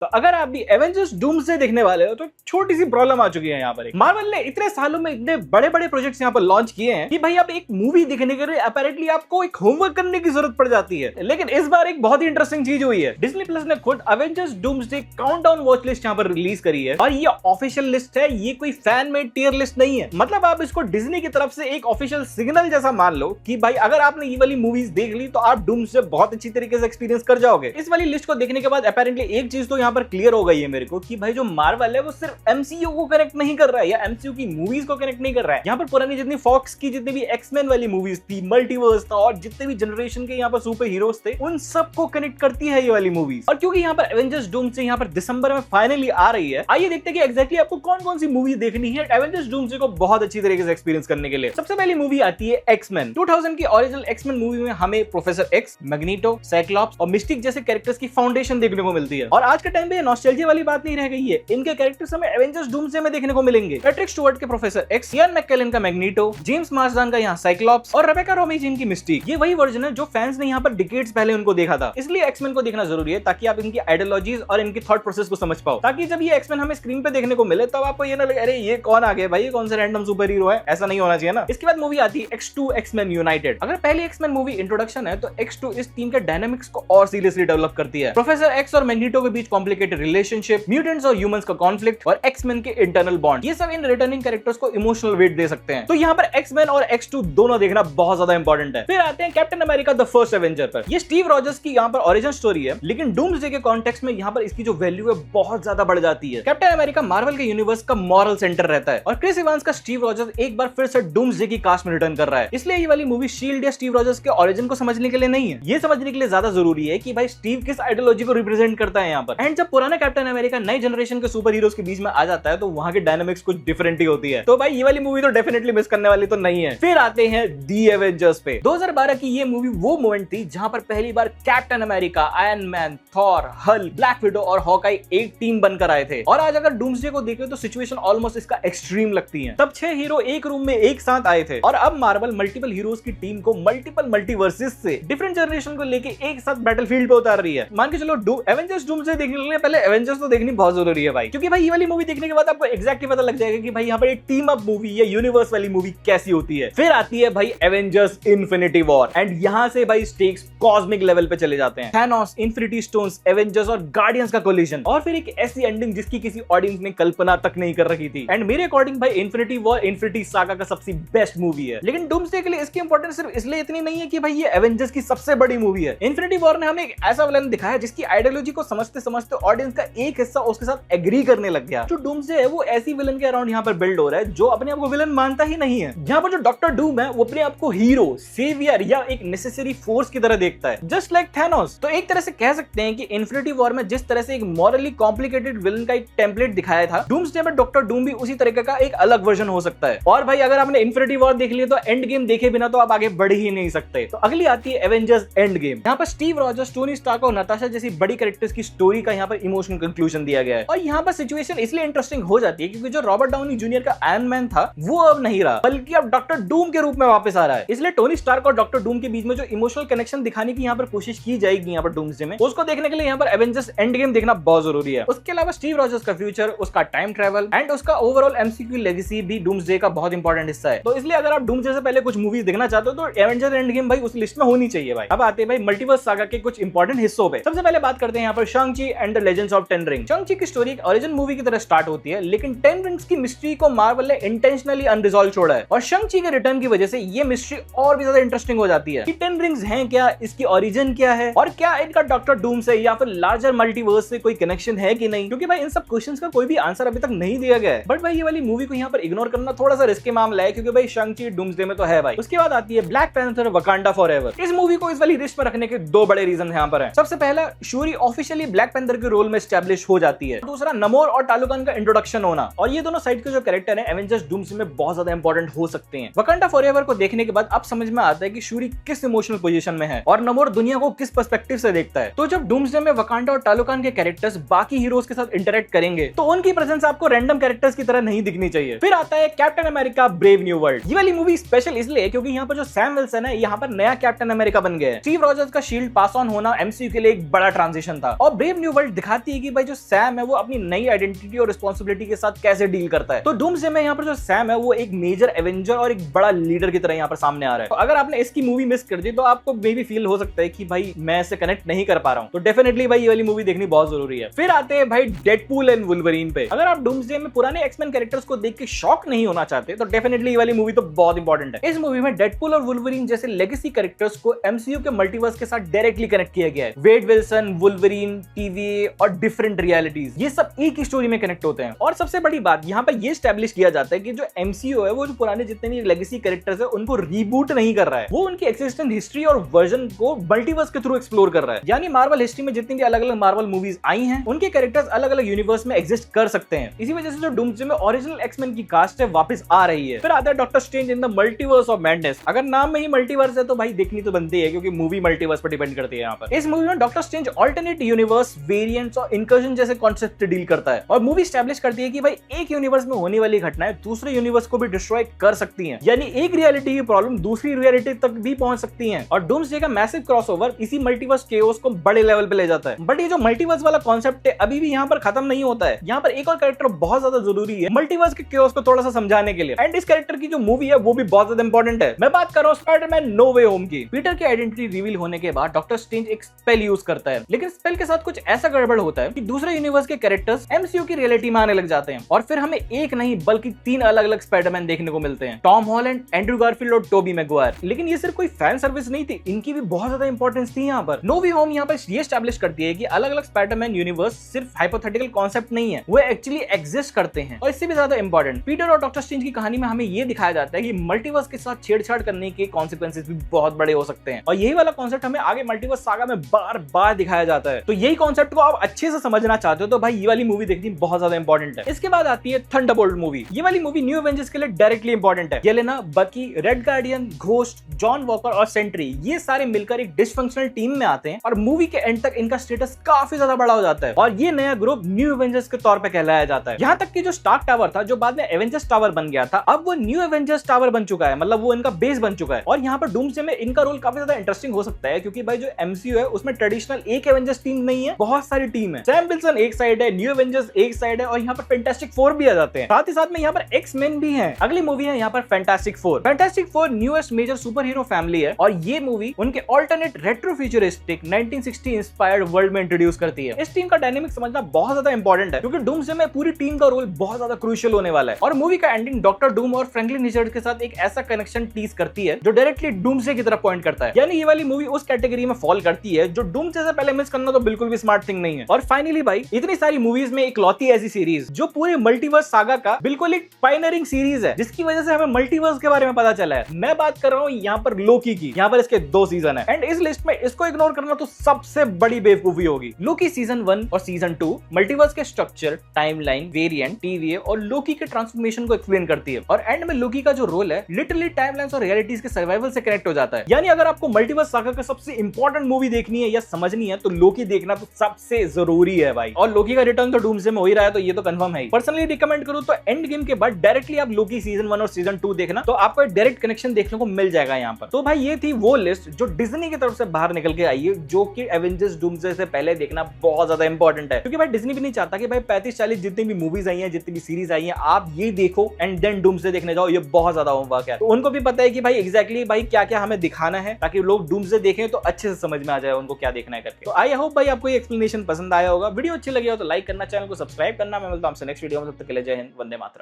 तो अगर आप भी एवेंजर्स डूम्सडे देखने वाले हो तो छोटी सी प्रॉब्लम आ चुकी है यहाँ पर। मार्वल ने इतने सालों में इतने बड़े बड़े प्रोजेक्ट्स यहाँ पर लॉन्च किए हैं कि भाई आप एक मूवी देखने के लिए अपेरेंटली आपको एक होमवर्क करने की जरूरत पड़ जाती है। लेकिन इस बार एक बहुत ही इंटरेस्टिंग चीज हुई है, डिज्नी प्लस ने खुद Avengers doomsday countdown watch list यहाँ पर रिलीज करी है और ये ऑफिशियल लिस्ट है, ये कोई फैन मेड टियर लिस्ट नहीं है। मतलब आप इसको डिज्नी की तरफ से एक ऑफिशियल सिग्नल जैसा मान लो कि भाई अगर आपने ये वाली मूवीज देख ली तो आप डूम्सडे बहुत अच्छी तरीके से एक्सपीरियंस कर जाओगे। इस वाली लिस्ट को देखने के बाद अपेरेंटली एक चीज तो यहाँ पर क्लियर हो गई है मेरे को कि भाई जो मार्वल है वो सिर्फ एमसीयू को कनेक्ट नहीं कर रहा है या एमसीयू की मूवीज को कनेक्ट नहीं कर रहा है। यहाँ पर पुरानी जितनी फॉक्स की जितनी भी एक्समैन वाली मूवीज थी, मल्टीवर्स था और जितने भी जनरेशन के यहाँ पर सुपर हीरोज थे उन सबको कनेक्ट करती है ये वाली मूवीज। और क्योंकि यहाँ पर एवेंजर्स डूम्सडे यहाँ पर दिसंबर में फाइनली आ रही है, आइए देखते हैं कि एग्जैक्टली आपको कौन कौन सी मूवी देखनी है एवेंजर्स डूम्सडे को बहुत अच्छी तरीके से एक्सपीरियंस करने के लिए। सबसे पहली मूवी आती है एक्समैन। 2000 की ओरिजिनल एक्समैन मूवी में हमें प्रोफेसर एक्स, मैग्नीटो, साइक्लॉप्स और मिस्टिक जैसे कैरेक्टर्स की फाउंडेशन देखने को मिलती है। और आज के टाइम पे नॉस्टैल्जिया वाली बात नहीं रह गई है, इनके कैरेक्टर्स हमें एवेंजर्स डूम्सडे में देखने को मिलेंगे। पैट्रिक स्टुअर्ट के प्रोफेसर एक्स, इयान मैककेलन का मैग्नीटो, जेम्स मार्सडान का यहाँ साइक्लॉप्स और रेबेका रोमेजिन की मिस्टिक। ये वही वर्जन है जो फैंस ने यहाँ पर डिकेड्स पहले उनको देखा था, इसलिए एक्समैन को देखना जरूरी है ताकि आप इनकी आइडियोलॉजीज और इनकी थॉट प्रोसेस को समझ पाओ, ताकि जब ये एक्समैन हमें स्क्रीन पे देखने को मिले तब आपको ये ना लगे अरे ये कौन आ गया भाई, कौन सा रैंडम सुपर हीरो है, ऐसा नहीं होना चाहिए ना। इसके बाद मूवी आती है X2 एक्समैन यूनाइटेड। अगर पहली एक्समैन मूवी इंट्रोडक्शन है तो X2 इस टीम के डायनामिक्स को और सीरियसली डेवलप करती है। प्रोफेसर एक्स और मैग्नीटो के बीच कॉम्प्लिकेटेड रिलेशनशिप, म्यूटेंट्स और ह्यूमंस का कॉन्फ्लिक्ट और एक्समैन के इंटरनल बॉन्ड, ये सब इन रिटर्निंग कैरेक्टर्स को इमोशनल वेट दे सकते हैं। तो यहाँ पर एक्समैन और X2 दोनों देखना बहुत ज्यादा इंपॉर्टेंट है। फिर आते हैं captain America the first Avenger पर। ये स्टीव रॉजर्स की यहाँ पर ओरिजिन स्टोरी है, लेकिन डूम्सडे के कॉन्टेक्स्ट में यहाँ पर इसकी जो वैल्यू है बहुत ज्यादा बढ़ जाती है। कैप्टन अमेरिका मार्वल के यूनिवर्स का मॉरल सेंटर रहता है और क्रिस इवांस का स्टीव रॉजर्स एक बार फिर से डूम्सडे की कास्ट में रिटर्न कर रहा है। इसलिए ये वाली मूवी शील्ड या स्टीव रॉजर्स के ओरिजिन को समझने के लिए नहीं है, ये समझने के लिए ज्यादा जरूरी है कि भाई स्टीव किस आइडियोलॉजी को रिप्रेजेंट करता है यहाँ पर। एंड जब पुराना कैप्टन अमेरिका नई जनरेशन के सुपर हीरोज के बीच में आ जाता है तो वहां की डायनामिक्स कुछ डिफरेंट ही होती है। तो भाई ये वाली मूवी तो डेफिनेटली मिस करने वाली तो नहीं है। फिर आते हैं दी एवेंजर्स पे। 2012 की ये मूवी वो मोमेंट थी जहां पर पहली बार Captain America, Iron Man, Thor, Hulk, Black Widow और हॉकाई एक टीम बनकर आए थे। और आज अगर डूम्सडे को देखें तो सिचुएशन ऑलमोस्ट इसका एक्सट्रीम लगती है। तब 6 हीरो एक रूम में एक साथ आए थे और अब मार्वल मल्टीपल हीरोज की टीम को मल्टीपल मल्टीवर्सेस से डिफरेंट जनरेशन को लेके एक साथ बैटलफील्ड पे उतार रही है। मान के चलो एवेंजर्स डूम्सडे देखने के लिए पहले एवेंजर्स तो देखनी बहुत जरूरी है भाई, क्योंकि भाई ये वाली मूवी देखने के बाद आपको एग्जैक्टली पता लग जाएगा कि भाई यहाँ पर एक टीम अप मूवी या यूनिवर्स वाली मूवी कैसी होती है। फिर आती है भाई एवेंजर्स इन्फिनिटी वॉर एंड यहाँ से भाई स्टेक्स कॉस्मिक लेवल पे चले जाते हैं। थैनोस, इन्फिनिटी स्टोन्स, एवेंजर्स और गार्डियंस का कोलिजन और फिर एक ऐसी एंडिंग जिसकी किसी ऑडियंस ने कल्पना तक नहीं कर रखी थी। एंड मेरे अकॉर्डिंग भाई इन्फिनिटी वॉर इन्फिनिटी सागा का सबसे बेस्ट मूवी है। लेकिन डूम्सडे के लिए इसकी इंपॉर्टेंस सिर्फ इसलिए इतनी नहीं है कि भाई ये एवेंजर्स की सबसे बड़ी मूवी है। इन्फिनिटी वॉर ने हमें एक ऐसा विलन दिखाया जिसकी आइडियोलॉजी को समझते समझते ऑडियंस का एक हिस्सा उसके साथ एग्री करने लग गया। जो डूम्सडे है वो ऐसी विलन के अराउंड यहाँ पर बिल्ड हो रहा है जो अपने आप को विलन मानता ही नहीं है। यहाँ पर जो डॉक्टर डूम है वो अपने आप को हीरो, सेवियर या एक नेसेसरी फोर्स की तरह देखता है, जस्ट लाइक थैनोस। तो एक तरह से कह सकते हैं कि इन्फिनिटी वॉर में जिस तरह से एक मॉरली कॉम्प्लिकेटेड विलन का एक टेम्पलेट दिखाया था, डूम्सडे में डॉक्टर डूम भी उसी तरीके का एक अलग वर्जन हो सकता है। और भाई अगर आपने इन्फिनिटी वॉर देख लिया तो एंड गेम देखे बिना तो आप आगे बढ़ ही नहीं सकते। तो अगली आती है एवेंजर्स एंड गेम। यहाँ पर स्टीव रॉजर्स, टोनी स्टार्क और नताशा जैसी बड़ी कैरेक्टर्स की स्टोरी का यहाँ पर इमोशनल कंक्लूजन दिया गया है। और यहाँ पर सिचुएशन इसलिए इंटरेस्टिंग हो जाती है क्योंकि जो रॉबर्ट डाउनी जूनियर का आयरन मैन था वो अब नहीं रहा, बल्कि अब डॉक्टर डूम के रूप में वापस आ रहा है। इसलिए टोनी स्टार्क और डॉक्टर डूम के बीच में जो इमोशनल कनेक्शन दिखाने की यहाँ पर कोशिश की जाएगी यहाँ पर डूम्सडे में, उसको देखने के लिए यहाँ पर एवेंजर्स एंड गेम देखना बहुत जरूरी है। उसके अलावा स्टीव रॉजर्स का फ्यूचर, उसका टाइम ट्रैवल एंड उसका ओवरऑल एमसीयू लेगेसी भी डूम्सडे का बहुत इंपॉर्टेंट हिस्सा है। तो इसलिए अगर आप डूम्सडे से पहले कुछ मूवीज देखना चाहते हो तो एवेंजर्स एंड गेम भाई उस लिस्ट में होनी चाहिए भाई। अब आते हैं भाई मल्टीवर्स सागा के कुछ इंपॉर्टेंट हिस्सों पे। सबसे पहले बात करते हैं यहाँ पर Shang Chi and the Legends of Ten Ring. Shang Chi की स्टोरी एक ओरिजिन मूवी की तरह स्टार्ट होती है, लेकिन टेन रिंग्स की मिस्ट्री को मार्वल ने इंटेंशनली अनरिजॉल्व छोड़ा है और शॉन्ग-ची के रिटर्न की वजह से ये मिस्ट्री और भी ज्यादा इंटरेस्टिंग हो जाती है कि टेन रिंग्स हैं क्या, इसकी ओरिजिन क्या है और क्या इनका डॉक्टर डूम से या फिर लार्जर मल्टीवर्स से कोई कनेक्शन है कि नहीं, क्योंकि भाई इन सब क्वेश्चंस का कोई भी आंसर अभी तक नहीं दिया गया है। बट भाई ये वाली मूवी को यहाँ पर इग्नोर करना थोड़ा सा रिस्की मामला है क्योंकि भाई शॉन्ग-ची डूम्सडे में तो है भाई। उसके बाद आती है ब्लैक पैंथर वकांडा फॉरएवर। इस मूवी को इस वाली लिस्ट में रखने के दो बड़े रीजन यहाँ पर है। सबसे पहला, शूरी ऑफिशियली ब्लैक पैंथर के रोल में एस्टैब्लिश हो जाती है। दूसरा, नमोर और टालुकान का इंट्रोडक्शन होना, और ये दोनों साइड के जो कैरेक्टर है एवेंजर्स डूम्सडे में बहुत ज्यादा इंपॉर्टेंट हो सकते हैं। वकांडा फॉरएवर को देखने के बाद अब समझ में आता है कि शूरी किस इमोशनल पोजीशन में है और नमोर दुनिया को किस पर्सपेक्टिव से देखता है। तो जब डूम्सडे में वकांडा और टालुकान के कैरेक्टर्स बाकी हीरोज के साथ इंटरेक्ट करेंगे तो उनकी प्रेजेंस आपको रैंडम कैरेक्टर्स की तरह नहीं दिखनी चाहिए। फिर आता है captain America brave new world. ये वाली मूवी स्पेशल इसलिए क्योंकि यहाँ पर जो सैम विल्सन है यहाँ पर नया कैप्टन अमेरिका बन गया है। स्टीव रॉजर्स का शील्ड पास ऑन होना एमसीयू के लिए एक बड़ा ट्रांजिशन था और ब्रेव न्यू वर्ल्ड दिखाती है कि भाई जो सैम है वो अपनी नई आइडेंटिटी और रिस्पॉन्सिबिलिटी के साथ कैसे डील करता है। तो डूम्सडे में यहाँ पर जो सैम है वो एक मेजर एवेंजर और एक बड़ा लीडर की तरह यहाँ पर सामने आ रहा है। तो अगर आपने इसकी मूवी मिस कर दी तो आपको मे भी फील हो सकता है कि भाई मैं इससे कनेक्ट नहीं कर पा रहा हूँ। तो डेफिनेटली भाई ये वाली मूवी देखनी बहुत जरूरी है। फिर आते हैं भाई डेडपूल एंड वुल्वरीन पे। अगर आप डूम्सडे में पुराने एक्समैन कैरेक्टर्स को देख के शॉक नहीं होना चाहते तो डेफिनेटली ये वाली मूवी तो बहुत इंपॉर्टेंट है। इस मूवी में डेडपूल और वुल्वरीन जैसे लेगेसी कैरेक्टर्स को एमसीयू के मल्टीवर्स के साथ डायरेक्टली कनेक्ट किया गया है। वेड विल्सन, वुल्वरीन, टीवीए और डिफरेंट रियलिटीज, ये सब एक ही स्टोरी में कनेक्ट होते हैं। और सबसे बड़ी बात यहाँ पर ये एस्टैब्लिश किया जाता है कि जो एमसीयू है वो जो पुराने जितने भी लेगेसी कैरेक्टर्स है उनको रीबूट नहीं कर रहा है, वो उनकी एक्सिस्टेंट हिस्ट्री और वर्जन को मल्टीवर्स के थ्रू एक्सप्लोर कर रहा है। यानी मार्वल हिस्ट्री में जितनी भी अलग अलग मार्वल मूवीज आई हैं उनके कैरेक्टर्स अलग अलग यूनिवर्स में एग्जिस्ट कर सकते हैं। इसी वजह से जो डूम्सडे में ओरिजिनल एक्समैन की कास्ट है वापस आ रही है। फिर आता है doctor strange in the multiverse of madness. अगर नाम में ही मल्टीवर्स है तो भाई देखनी तो बनती है क्योंकि मूवी मल्टीवर्स पर डिपेंड करती है। यहाँ पर इस मूवी में doctor strange alternate universe, variants और इनकर्जन जैसे कॉन्सेप्ट डील करता है और मूवी एस्टैब्लिश करती है कि भाई एक यूनिवर्स में होने वाली घटनाएं दूसरे यूनिवर्स को भी डिस्ट्रॉय कर सकती हैं। यानी एक रियलिटी की प्रॉब्लम दूसरी रियलिटी तक भी पहुंच सकती है। और डूम्सडे का मैसिव क्रॉसओवर इसी मल्टीवर्स केओस को बड़े लेवल पे ले जाता है। बट ये जो मल्टीवर्स वाला कॉन्सेप्ट है अभी भी यहाँ पर खत्म नहीं होता है। यहाँ पर एक और कैरेक्टर बहुत ज्यादा जरूरी है मल्टीवर्स के केओस को थोड़ा सा समझाने के लिए, एंड इस कैरेक्टर की जो मूवी है वो भी बहुत ज्यादा इंपॉर्टेंट है। मैं बात कर रहा हूँ स्पाइडरमैन नो वे होम की। पीटर की आइडेंटिटी रिवील होने के बाद डॉक्टर स्ट्रेंज एक स्पेल यूज करता है, लेकिन स्पेल के साथ कुछ ऐसा गड़बड़ होता है कि दूसरे यूनिवर्स के कैरेक्टर्स एमसीयू की रियलिटी में आने लग जाते हैं और फिर हमें एक नहीं बल्कि 3 अलग अलग स्पाइडरमैन देखने को मिलते हैं, टॉम हॉलैंड, एंड्रू गारफील्ड और टोबी मैगवायर। लेकिन ये सिर्फ कोई फैन सर्विस नहीं थी, इनकी भी बहुत ज्यादा इंपॉर्टेंस थी। यहाँ पर नो वे होम यहाँ पर ये एस्टैब्लिश करती है कि अलग अलग स्पाइडरमैन यूनिवर्स सिर्फ हाइपोथेटिकल कॉन्सेप्ट नहीं है, वो एक्चुअली एग्जिस्ट करते हैं। और इससे भी ज्यादा इंपॉर्टेंट पीटर और डॉक्टर स्ट्रेंज की कहानी में हमें ये दिखाया जाता है कि मल्टीवर्स के साथ छेड़छाड़ करने के कॉन्सिक्वेंसेस भी बहुत बड़े हो सकते हैं। और यही वाला कॉन्सेप्ट हमें आगे मल्टीवर्स सागा में बार बार दिखाया जाता है। तो यही कॉन्सेप्ट को आप अच्छे से समझना चाहते हो तो भाई ये वाली मूवी देखनी बहुत ज्यादा इंपॉर्टेंट है। इसके बाद आती है थंडरबोल्ट मूवी। ये वाली मूवी न्यू एवेंजर्स के लिए डायरेक्टली इंपॉर्टेंट है। येलेना, बकी, red guardian, ghost, John walker और सेंट्री ये सारे मिलकर एक डिसफंक्शनल टीम में आते हैं और मूवी के एंड तक इनका स्टेटस काफी ज्यादा बड़ा हो जाता है और ये नया ग्रुप न्यू एवेंजर्स के तौर पे कहलाया जाता है। यहाँ तक कि जो स्टार्क टावर था जो बाद में एवेंजर्स टावर बन गया था, अब वो न्यू एवेंजर्स टावर बन चुका है, मतलब वो इनका बेस बन चुका है। और यहाँ पर डूम्सडे में इनका रोल काफी ज्यादा इंटरेस्टिंग हो सकता है क्योंकि भाई जो एमसीयू है उसमें ट्रेडिशनल एक एवेंजर्स टीम नहीं है, बहुत सारी टीम है। सैम विल्सन एक साइड है, न्यू एवेंजर्स एक साइड है और यहाँ पर फैंटास्टिक फोर भी आ जाते हैं। साथ ही साथ में यहाँ पर एक्स-मेन भी है। अगली मूवी है यहाँ पर Fantastic Four. Fantastic Four newest major super hero family है और ये मूवी उनके alternate retro futuristic 1960 inspired world में इंट्रोड्यूस करती है। इस टीम का डायनेमिक समझना बहुत ज्यादा इंपॉर्टेंट है क्योंकि डूम्सडे में पूरी टीम का रोल बहुत ज्यादा क्रूशियल होने वाला है। और मूवी का एंडिंग डॉक्टर डूम और फ्रैंकलिन रिचर्ड्स के साथ एक ऐसा कनेक्शन टीज करती है जो डायरेक्टली डूम्सडे की तरफ पॉइंट करता है। यानी ये वाली मूवी उस कैटेगरी में फॉल करती है जो डूम्सडे से पहले मिस करना तो बिल्कुल भी स्मार्ट थिंग नहीं है। और फाइनली भाई इतनी सारी मूवीज में इकलौती ऐसी सीरीज जो पूरे मल्टीवर्स सागा का बिल्कुल एक पायनियरिंग सीरीज है जिसकी वजह से हमें मल्टीवर्स के बारे में पता चला है। मैं बात कर रहा हूँ यहाँ पर लोकी की। यहाँ पर इसके 2 सीजन है एंड इस लिस्ट में इसको इग्नोर करना तो सबसे बड़ी बेवकूफी होगी। लोकी सीजन 1 और सीजन 2 मल्टीवर्स के स्ट्रक्चर, टाइमलाइन, वेरिएंट, टीवीए और लोकी के ट्रांसफॉर्मेशन को एक्सप्लेन करती है और एंड में लोकी का जो रोल है लिटरली टाइमलाइंस और रियलिटीज के सर्वाइवल से कनेक्ट हो जाता है। यानी अगर आपको मल्टीवर्स सागा का सबसे इंपॉर्टेंट मूवी देखनी है या समझनी है तो लोकी देखना तो सबसे जरूरी है भाई। और लोकी का रिटर्न तो डूम्सडे में हो ही रहा है तो ये तो कंफर्म है। पर्सनली रिकमेंड करूं तो एंड गेम के बाद डायरेक्टली आप लोकी सीजन 1 और सीजन 2 देखना तो आपको एक डायरेक्ट कनेक्शन देखने को मिल जाएगा यहाँ पर। तो भाई ये थी वो लिस्ट जो डिज्नी की तरफ से बाहर निकल के आई है जो कि एवेंजर्स डूम्सडे से पहले देखना बहुत ज्यादा इंपॉर्टेंट है क्योंकि भाई डिज्नी भी नहीं चाहता कि भाई 35-40 जितनी भी मूवीज आई हैं, जितनी भी सीरीज आई हैं, आप ये देखो एंड देन डूम्सडे देखने जाओ, ये बहुत ज्यादा होमवर्क है। तो उनको भी पता है कि भाई एग्जैक्टली भाई क्या क्या हमें दिखाना है ताकि लोग डूम्सडे देखें तो अच्छे से समझ में आ जाए उनको क्या देखना है करके। तो आई होप भाई आपको ये एक्सप्लेनेशन पसंद आया होगा। वीडियो अच्छी लगी हो तो लाइक करना, चैनल को सब्सक्राइब करना। मैं मिलता हूं आपसे नेक्स्ट वीडियो में, तब तक के लिए जय हिंद, वंदे मातरम।